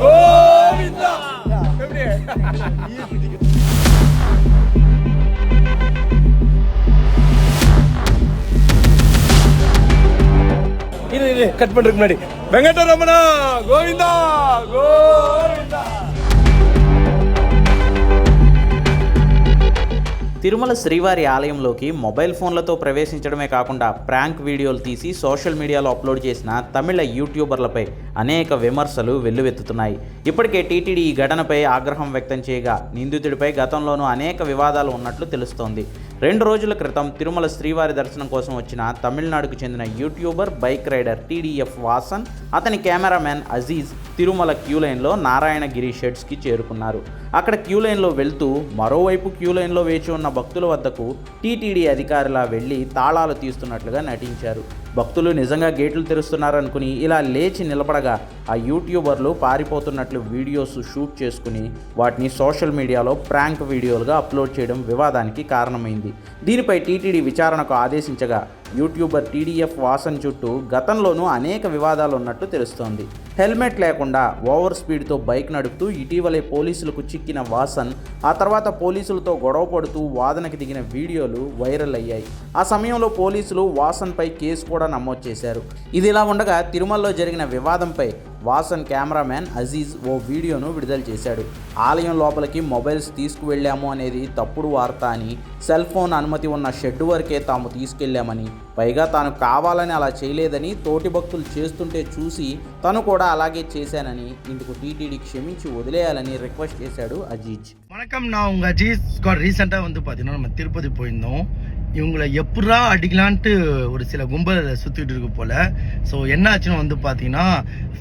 கோவிந்தா. எப்படி இது கட் பண்றதுக்கு முன்னாடி வெங்கடரமணா கோவிந்தா கோவிந்தா. తిరుమల శ్రీవారి ఆలయంలోకి మొబైల్ ఫోన్లతో ప్రవేశించడమే కాకుండా ప్రాంక్ వీడియోలు తీసి సోషల్ మీడియాలో అప్లోడ్ చేసిన తమిళ యూట్యూబర్లపై అనేక విమర్శలు వెల్లువెత్తుతున్నాయి. ఇప్పటికే టీటీడీ ఈ ఘటనపై ఆగ్రహం వ్యక్తం చేయగా నిందితుడిపై గతంలోనూ అనేక వివాదాలు ఉన్నట్లు తెలుస్తోంది. 2 రోజుల క్రితం తిరుమల శ్రీవారి దర్శనం కోసం వచ్చిన తమిళనాడుకు చెందిన YouTuber bike rider TDF Vasan, అతని కెమెరామ్యాన్ అజీజ్ తిరుమల క్యూలైన్లో నారాయణగిరి షెడ్స్కి చేరుకున్నారు. అక్కడ క్యూలైన్లో వెళ్తూ మరోవైపు క్యూలైన్లో వేచి ఉన్న భక్తుల వద్దకు టీటీడీ అధికారులా వెళ్ళి తాళాలు తీస్తున్నట్లుగా నటించారు. భక్తులు నిజంగా గేట్లు తెరుస్తున్నారనుకుని ఇలా లేచి నిలబడగా ఆ యూట్యూబర్లు పారిపోతున్నట్లు వీడియోస్ షూట్ చేసుకుని వాటిని సోషల్ మీడియాలో ప్రాంక్ వీడియోలుగా అప్లోడ్ చేయడం వివాదానికి కారణమైంది. దీనిపై టీటీడీ విచారణకు ఆదేశించగా యూట్యూబర్ టీడీఎఫ్ వాసన్ చుట్టూ గతంలోనూ అనేక వివాదాలు ఉన్నట్టు తెలుస్తోంది. హెల్మెట్ లేకుండా ఓవర్ స్పీడ్తో బైక్ నడుపుతూ ఇటీవలే పోలీసులకు చిక్కిన వాసన్ ఆ తర్వాత పోలీసులతో గొడవ పడుతూ వాదనకి దిగిన వీడియోలు వైరల్ అయ్యాయి. ఆ సమయంలో పోలీసులు వాసన్పై కేసు కూడా నమోదు చేశారు. ఇదిలా ఉండగా తిరుమలలో జరిగిన వివాదంపై వాసన్ కెమెరామ్యాన్ అజీజ్ ఓ వీడియోను విడుదల చేశాడు. ఆలయం లోపలికి మొబైల్స్ తీసుకువెళ్ళాము అనేది తప్పుడు వార్త అని, సెల్ ఫోన్ అనుమతి ఉన్న షెడ్ వరకే తాము తీసుకెళ్లామని, పైగా తాను కావాలని అలా చేయలేదని, తోటి భక్తులు చేస్తుంటే చూసి తను కూడా అలాగే చేశానని, ఇందుకు టీటీడీ క్షమించి వదిలేయాలని రిక్వెస్ట్ చేశాడు అజీజ్. வணக்கம், நான் உங்கள் அஜீஸ். ரீசெண்டாக வந்து பார்த்தீங்கன்னா நம்ம திருப்பதி போயிருந்தோம். இவங்களை எப்படா அடிக்கலான்ட்டு ஒரு சில கும்பல் சுற்றிட்டு இருக்கு போல். ஸோ என்ன ஆச்சுன்னு வந்து பார்த்தீங்கன்னா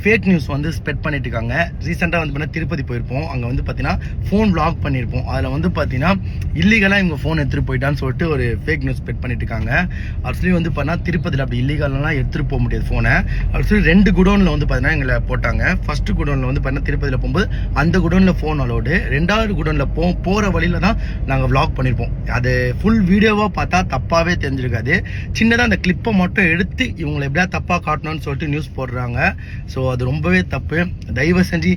ஃபேக் நியூஸ் வந்து ஸ்ப்ரெட் பண்ணிட்டு இருக்காங்க. ரீசெண்டாக வந்து பார்த்தீங்கன்னா திருப்பதி போயிருப்போம். அங்கே வந்து பார்த்தீங்கன்னா ஃபோன் வ்ளாக் பண்ணியிருப்போம். அதில் வந்து பார்த்தீங்கன்னா இல்லீகலாக இவங்க ஃபோன் எடுத்துகிட்டு போயிட்டான்னு சொல்லிட்டு ஒரு ஃபேக் நியூஸ் ஸ்ப்ரெட் பண்ணிட்டு இருக்காங்க. ஆக்சுவலி வந்து பார்த்தீங்கன்னா திருப்பதியில் அப்படி இல்லீகலாம் எடுத்துகிட்டு போக முடியாது ஃபோனை. ஆக்சுவலி 2 குடோனில் வந்து பார்த்தீங்கன்னா எங்களை போட்டாங்க. ஃபர்ஸ்ட் குடோனில் வந்து பார்த்தீங்கன்னா திருப்பதியில் போகும்போது அந்த குடோனில் ஃபோன் அலோடு, 2வது குடோனில் போகிற வழியில் தான் நாங்கள் வ்ளாக் பண்ணியிருப்போம். அது ஃபுல் வீடியோவாக பார்த்தா தப்பாவே தெரிஞ்சிருக்காது. சின்னதாக அந்த கிளிப்பை மட்டும் எடுத்து இவங்களை எப்படியா தப்பாக காட்டணும்னு சொல்லிட்டு நியூஸ் போடுறாங்க. ஸோ அது ரொம்பவே தப்பு. தயவு செஞ்சு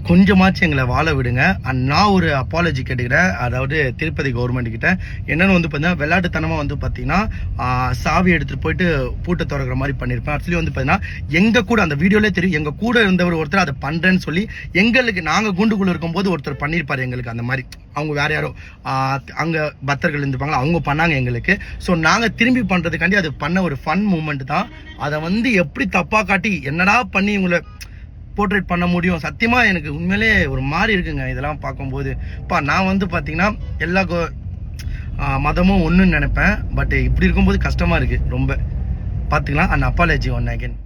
கொஞ்சமாச்சும் எங்களை வாழ விடுங்க. அண்ட் நான் ஒரு அப்பாலஜி கேட்டுக்கிறேன், அதாவது திருப்பதி கவர்மெண்ட் கிட்ட. என்னன்னு வந்து பார்த்தீங்கன்னா விளையாட்டுத்தனமாக வந்து பார்த்தீங்கன்னா சாவி எடுத்துகிட்டு போயிட்டு பூட்டை திறக்கிற மாதிரி பண்ணியிருப்பேன். ஆக்சுவலி வந்து பார்த்தீங்கன்னா எங்கள் கூட அந்த வீடியோலே தெரியும், எங்கள் கூட இருந்தவர் ஒருத்தர் அதை பண்ணுறேன்னு சொல்லி எங்களுக்கு நாங்கள் குண்டுக்குள்ளே இருக்கும்போது ஒருத்தர் பண்ணியிருப்பார் எங்களுக்கு அந்த மாதிரி. அவங்க வேற யாரோ அங்கே பக்தர்கள் இருந்துப்பாங்களா, அவங்க பண்ணாங்க எங்களுக்கு. ஸோ நாங்கள் திரும்பி பண்ணுறதுக்காண்டி அது பண்ண ஒரு ஃபன் மூமெண்ட் தான். அதை வந்து எப்படி தப்பாக காட்டி என்னடா பண்ணி இவங்களை போர்ட்ரேட் பண்ண முடியும்? சத்தியமாக எனக்கு உண்மையிலே ஒரு மாதிரி இருக்குங்க இதெல்லாம் பார்க்கும்போது. நான் வந்து பார்த்தீங்கன்னா எல்லா மதமும் ஒன்றுன்னு நினைப்பேன். பட் இப்படி இருக்கும்போது கஷ்டமாக இருக்குது ரொம்ப. பார்த்துக்கலாம். And apology one again.